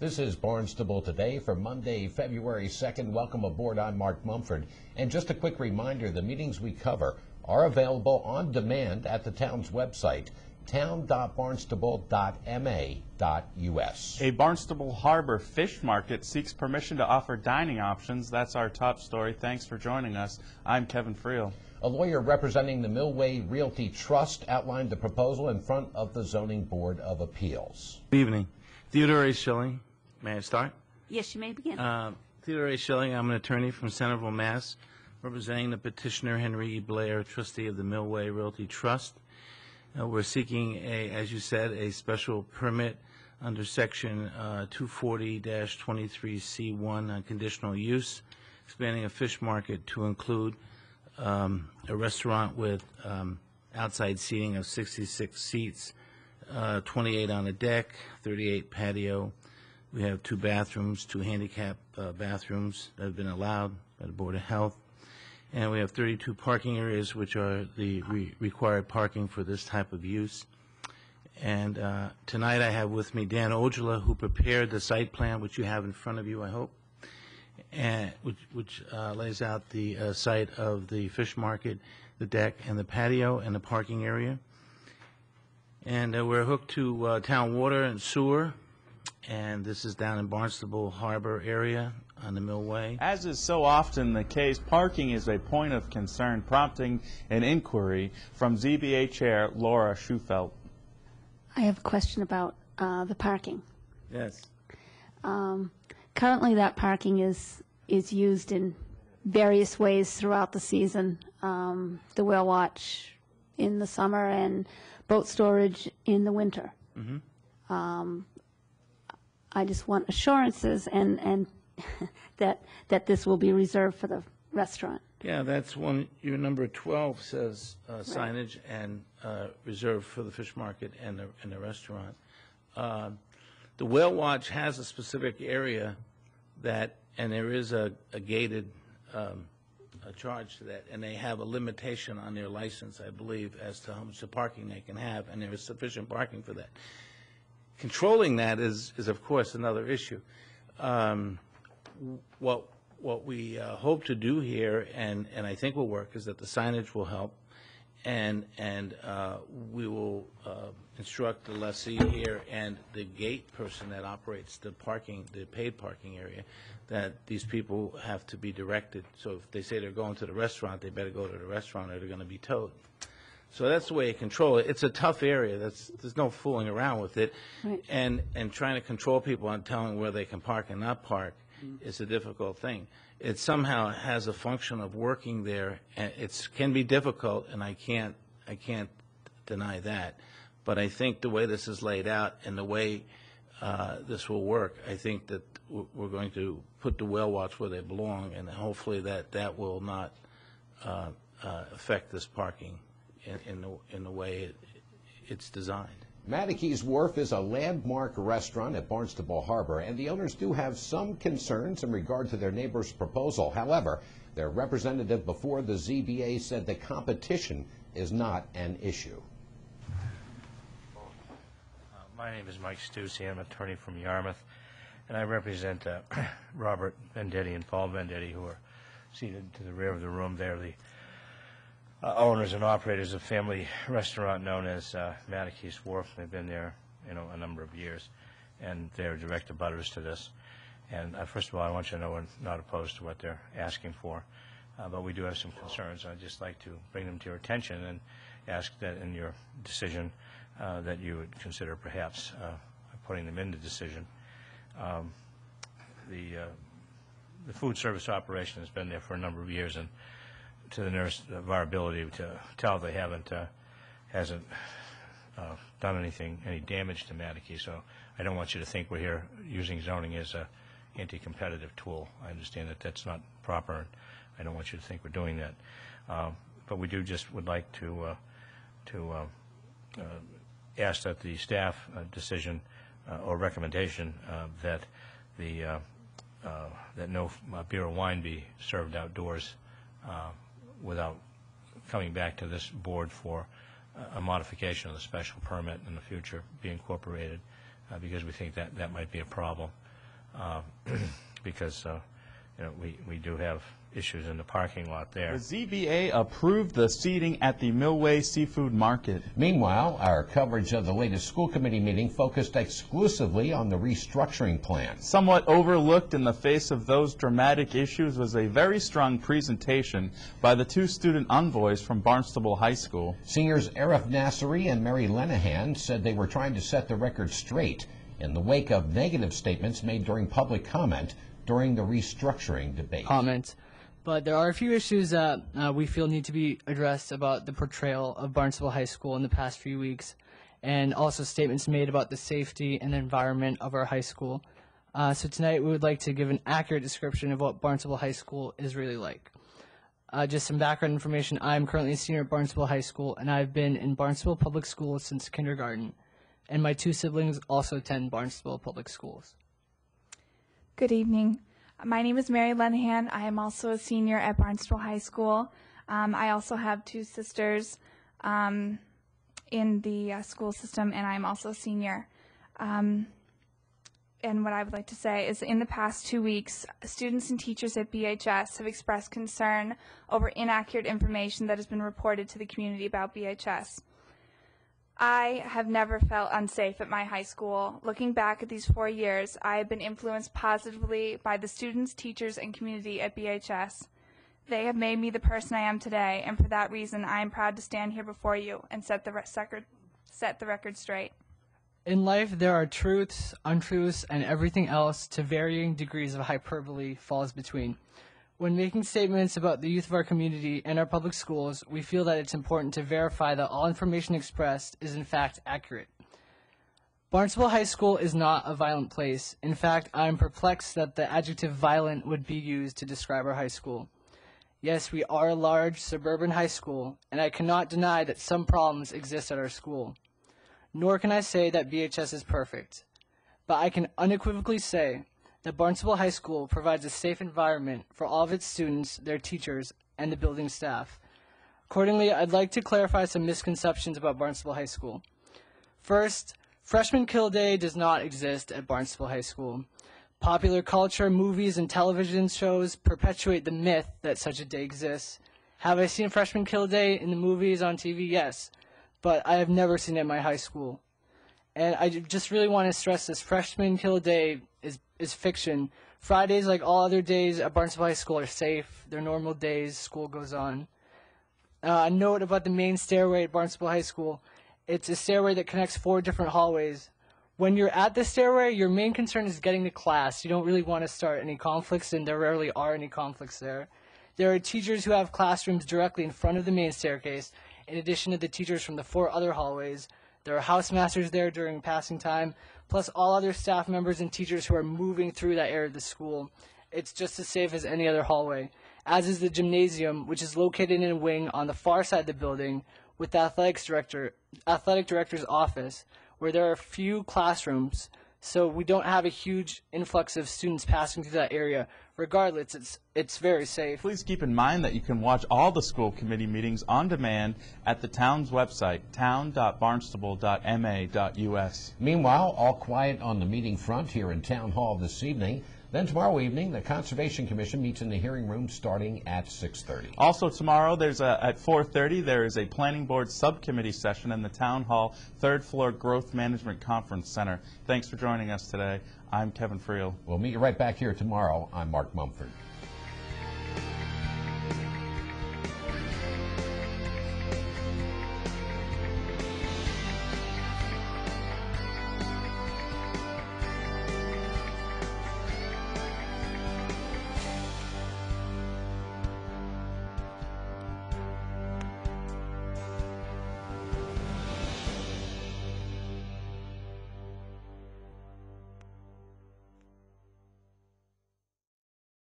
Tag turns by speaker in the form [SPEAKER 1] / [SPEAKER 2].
[SPEAKER 1] This is Barnstable Today for Monday, February 2nd. Welcome aboard. I'm Mark Mumford. And just a quick reminder, the meetings we cover are available on demand at the town's website, town.barnstable.ma.us.
[SPEAKER 2] A Barnstable Harbor fish market seeks permission to offer dining options. That's our top story. Thanks for joining us. I'm Kevin Friel.
[SPEAKER 1] A lawyer representing the Millway Realty Trust outlined the proposal in front of the Zoning Board of Appeals.
[SPEAKER 3] Good evening. Theodore A. Schilling. May I start?
[SPEAKER 4] Yes, you may begin.
[SPEAKER 3] Theodore A. Schilling. I'm an attorney from Centerville, Mass., representing the petitioner Henry E. Blair, trustee of the Millway Realty Trust. We're seeking, as you said, a special permit under Section 240-23C1 on conditional use, expanding a fish market to include a restaurant with outside seating of 66 seats, 28 on a deck, 38 patio. We have 2 bathrooms, 2 handicap bathrooms that have been allowed by the Board of Health. And we have 32 parking areas, which are the required parking for this type of use. And tonight I have with me Dan Ojala, who prepared the site plan, which you have in front of you, I hope, and which lays out the site of the fish market, the deck, and the patio, and the parking area. And we're hooked to town water and sewer, and this is down in Barnstable Harbor area on the Millway.
[SPEAKER 2] As is so often the case, parking is a point of concern, prompting an inquiry from ZBA Chair Laura Schufelt.
[SPEAKER 4] I have a question about the parking.
[SPEAKER 3] Yes.
[SPEAKER 4] Currently, that parking is used in various ways throughout the season. The whale watch in the summer and boat storage in the winter.
[SPEAKER 3] Mm-hmm.
[SPEAKER 4] I just want assurances and that this will be reserved for the restaurant.
[SPEAKER 3] Yeah, that's one. Your number 12 says signage and reserved for the fish market and the restaurant. The whale watch has a specific area that, and there is a gated a charge to that, and they have a limitation on their license, I believe, as to how much the parking they can have, and there is sufficient parking for that. Controlling that is of course, another issue. What we hope to do here, and I think will work, is that the signage will help, and we will instruct the lessee here and the gate person that operates the paid parking area, that these people have to be directed. So if they say they're going to the restaurant, they better go to the restaurant or they're going to be towed. So that's the way you control it. It's a tough area. There's no fooling around with it.
[SPEAKER 4] Right.
[SPEAKER 3] And trying to control people on telling where they can park and not park is a difficult thing. It somehow has a function of working there, and it can be difficult, and I can't deny that. But I think the way this is laid out and the way this will work, I think that we're going to put the whale watch where they belong, and hopefully that will not affect this parking in the way it's designed.
[SPEAKER 1] Matikes Wharf is a landmark restaurant at Barnstable Harbor, and the owners do have some concerns in regard to their neighbor's proposal. However, their representative before the ZBA said the competition is not an issue.
[SPEAKER 5] My name is Mike Stussy. I'm an attorney from Yarmouth, and I represent Robert Vendetti and Paul Vendetti, who are seated to the rear of the room. They're the owners and operators of a family restaurant known as Matikes Wharf. They've been there, a number of years, and they're direct abutters to this. And first of all, I want you to know we're not opposed to what they're asking for, but we do have some concerns. I'd just like to bring them to your attention and ask that in your decision that you would consider perhaps putting them in the decision. The food service operation has been there for a number of years, and to the nearest of our ability to tell, they hasn't done any damage to Matikes. So I don't want you to think we're here using zoning as a anti-competitive tool. I understand that that's not proper, and I don't want you to think we're doing that. But we would like to ask that the staff decision or recommendation that that no beer or wine be served outdoors without coming back to this board for a modification of the special permit in the future be incorporated, because we think that might be a problem. because we do have issues in the parking lot there.
[SPEAKER 2] The ZBA approved the seating at the Millway Seafood Market.
[SPEAKER 1] Meanwhile, our coverage of the latest school committee meeting focused exclusively on the restructuring plan.
[SPEAKER 2] Somewhat overlooked in the face of those dramatic issues was a very strong presentation by the two student envoys from Barnstable High School.
[SPEAKER 1] Seniors Arif Nasseri and Mary Lenahan said they were trying to set the record straight in the wake of negative statements made during public comment during the restructuring debate.
[SPEAKER 6] But there are a few issues that we feel need to be addressed about the portrayal of Barnstable High School in the past few weeks, and also statements made about the safety and environment of our high school. So tonight we would like to give an accurate description of what Barnstable High School is really like. Just some background information. I'm currently a senior at Barnstable High School, and I've been in Barnstable Public Schools since kindergarten. And my two siblings also attend Barnstable Public Schools.
[SPEAKER 7] Good evening. My name is Mary Lenahan. I am also a senior at Barnstable High School. I also have two sisters in the school system, and I'm also a senior. And what I would like to say is in the past 2 weeks, students and teachers at BHS have expressed concern over inaccurate information that has been reported to the community about BHS. I have never felt unsafe at my high school. Looking back at these 4 years, I have been influenced positively by the students, teachers, and community at BHS. They have made me the person I am today, and for that reason, I am proud to stand here before you and set the record straight.
[SPEAKER 6] In life, there are truths, untruths, and everything else to varying degrees of hyperbole falls between. When making statements about the youth of our community and our public schools, we feel that it's important to verify that all information expressed is in fact accurate. Barnstable High School is not a violent place. In fact, I am perplexed that the adjective violent would be used to describe our high school. Yes, we are a large suburban high school, and I cannot deny that some problems exist at our school. Nor can I say that BHS is perfect. But I can unequivocally say that Barnstable High School provides a safe environment for all of its students, their teachers, and the building staff. Accordingly, I'd like to clarify some misconceptions about Barnstable High School. First, Freshman Kill Day does not exist at Barnstable High School. Popular culture, movies, and television shows perpetuate the myth that such a day exists. Have I seen Freshman Kill Day in the movies on TV? Yes, but I have never seen it at my high school. And I just really want to stress this. Freshman Kill Day is fiction. Fridays, like all other days at Barnstable High School, are safe. They're normal days. School goes on. A note about the main stairway at Barnstable High School. It's a stairway that connects 4 different hallways. When you're at the stairway, your main concern is getting to class. You don't really want to start any conflicts, and there rarely are any conflicts there. There are teachers who have classrooms directly in front of the main staircase, in addition to the teachers from the 4 other hallways. There are housemasters there during passing time, plus all other staff members and teachers who are moving through that area of the school. It's just as safe as any other hallway, as is the gymnasium, which is located in a wing on the far side of the building with the athletic director's office, where there are few classrooms, so we don't have a huge influx of students passing through that area. Regardless, it's very safe.
[SPEAKER 2] Please keep in mind that you can watch all the school committee meetings on demand at the town's website, town.barnstable.ma.us.
[SPEAKER 1] Meanwhile, all quiet on the meeting front here in Town Hall this evening. Then tomorrow evening, the Conservation Commission meets in the hearing room starting at 6:30.
[SPEAKER 2] Also tomorrow, at 4:30, there is a Planning Board Subcommittee session in the Town Hall 3rd floor Growth Management Conference Center. Thanks for joining us today. I'm Kevin Friel.
[SPEAKER 1] We'll meet you right back here tomorrow. I'm Mark Mumford.